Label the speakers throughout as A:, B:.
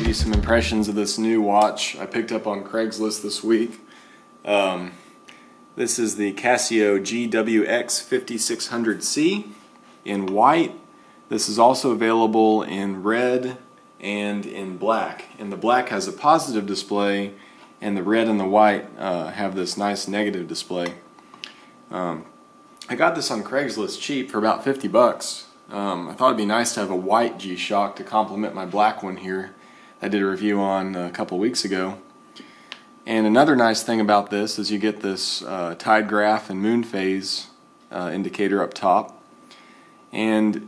A: give you some impressions of this new watch I picked up on Craigslist this week. This is the Casio GWX-5600C in white. This is also available in red and in black. And the black has a positive display, and the red and the white have this nice negative display. I got this on Craigslist cheap for about 50 bucks. I thought it'd be nice to have a white G-Shock to complement my black one here I did a review on a couple weeks ago. And another nice thing about this is you get this tide graph and moon phase indicator up top. And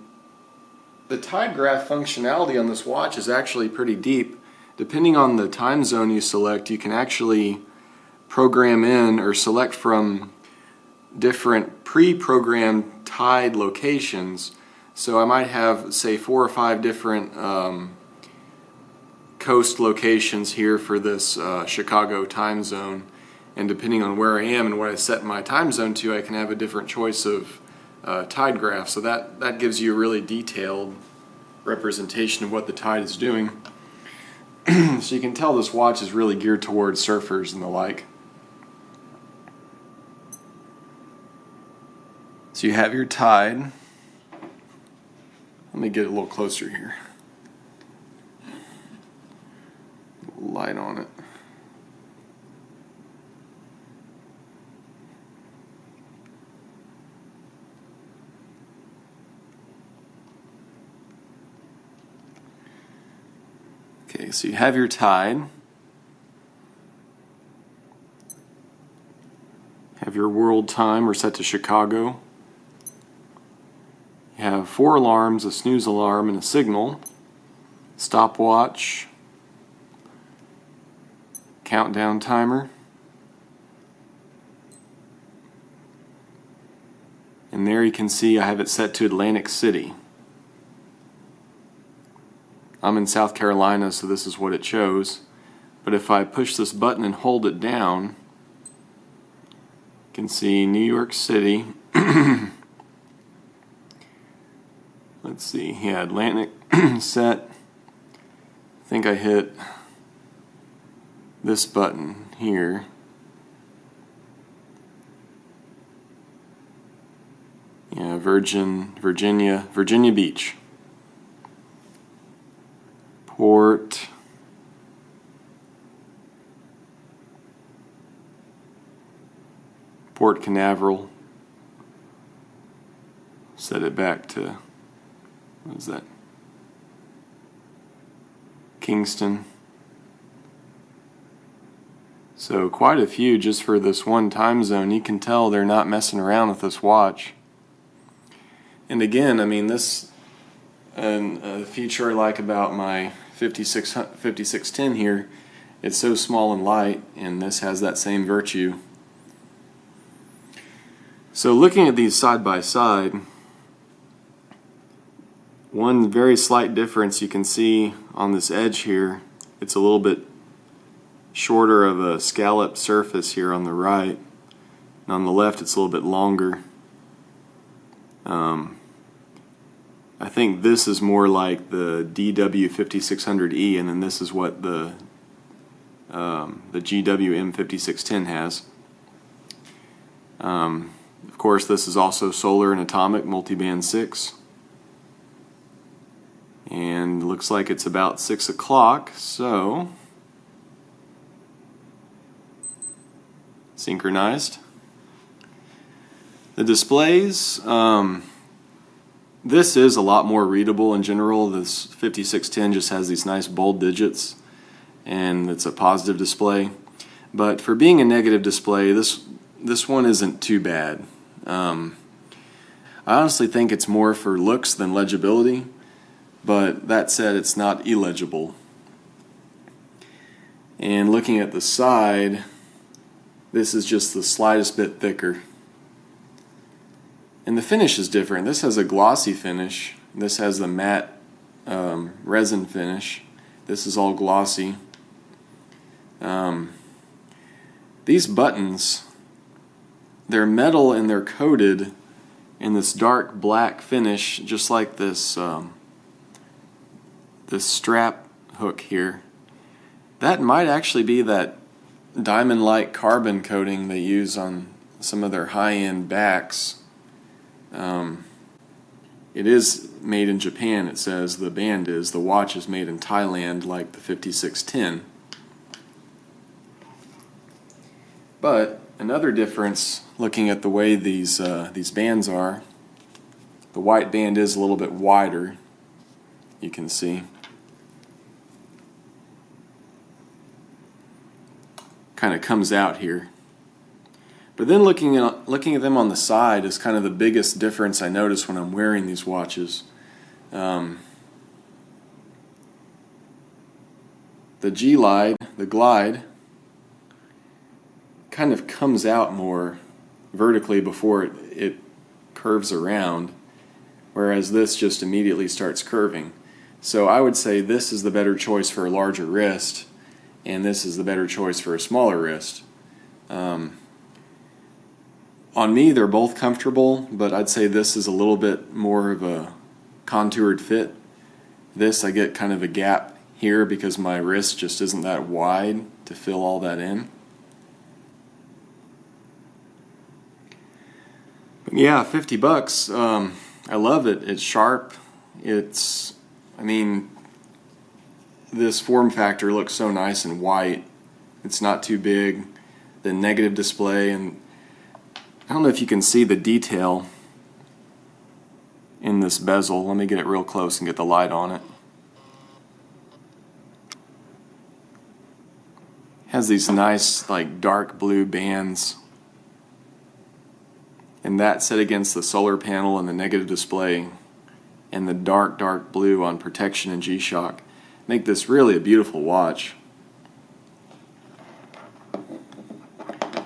A: the tide graph functionality on this watch is actually pretty deep. Depending on the time zone you select, you can actually program in or select from different pre-programmed tide locations. So I might have, say, 4 or 5 different coast locations here for this Chicago time zone, and depending on where I am and what I set my time zone to, I can have a different choice of tide graph. So that gives you a really detailed representation of what the tide is doing. So you can tell this watch is really geared towards surfers and the like. So you have your tide. Let me get a little closer here. Light on it. Okay, so you have your tide. Have your world time, we're set to Chicago. You have 4 alarms, a snooze alarm, and a signal, stopwatch, countdown timer, and there you can see I have it set to Atlantic City. I'm in South Carolina, so this is what it shows. But if I push this button and hold it down, you can see New York City. Let's see, yeah, Atlantic set. I think I hit this button here. Yeah, Virginia Beach. Port Canaveral. Set it back to, what is that? Kingston. So quite a few just for this one time zone. You can tell they're not messing around with this watch. And again, I mean, this a feature I like about my 5610 here, it's so small and light, and this has that same virtue. So looking at these side by side, one very slight difference you can see on this edge here, it's a little bit shorter of a scalloped surface here on the right, and on the left it's a little bit longer. I think this is more like the DW5600E, and then this is what the GWM5610 has. Of course, this is also solar and atomic multiband 6. And looks like it's about 6 o'clock, so synchronized. The displays, this is a lot more readable in general. This 5610 just has these nice bold digits, and it's a positive display. But for being a negative display, this one isn't too bad. I honestly think it's more for looks than legibility, but that said, it's not illegible. And looking at the side, this is just the slightest bit thicker. And the finish is different. This has a glossy finish. This has the matte resin finish. This is all glossy. These buttons, they're metal and they're coated in this dark black finish, just like this this strap hook here. That might actually be that diamond-like carbon coating they use on some of their high-end backs. It is made in Japan, it says. The band is. The watch is made in Thailand, like the 5610. But another difference, looking at the way these bands are, the white band is a little bit wider, you can see. Kind of comes out here. But then looking at them on the side is kind of the biggest difference I notice when I'm wearing these watches. The glide, kind of comes out more vertically before it curves around, whereas this just immediately starts curving. So I would say this is the better choice for a larger wrist, and this is the better choice for a smaller wrist. On me, they're both comfortable, but I'd say this is a little bit more of a contoured fit. This, I get kind of a gap here because my wrist just isn't that wide to fill all that in. But yeah, $50. I love it. It's sharp. This form factor looks so nice and white. It's not too big. The negative display, and I don't know if you can see the detail in this bezel. Let me get it real close and get the light on it. It has these nice, like, dark blue bands, and that set against the solar panel and the negative display and the dark blue on protection and G-Shock make this really a beautiful watch.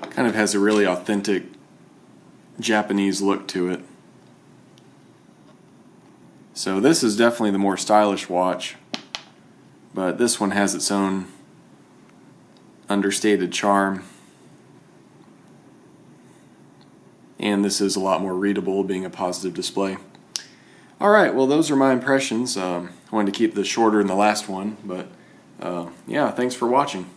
A: Kind of has a really authentic Japanese look to it. So this is definitely the more stylish watch, but this one has its own understated charm, and this is a lot more readable, being a positive display. Alright, well, those are my impressions. I wanted to keep this shorter than the last one, but yeah, thanks for watching.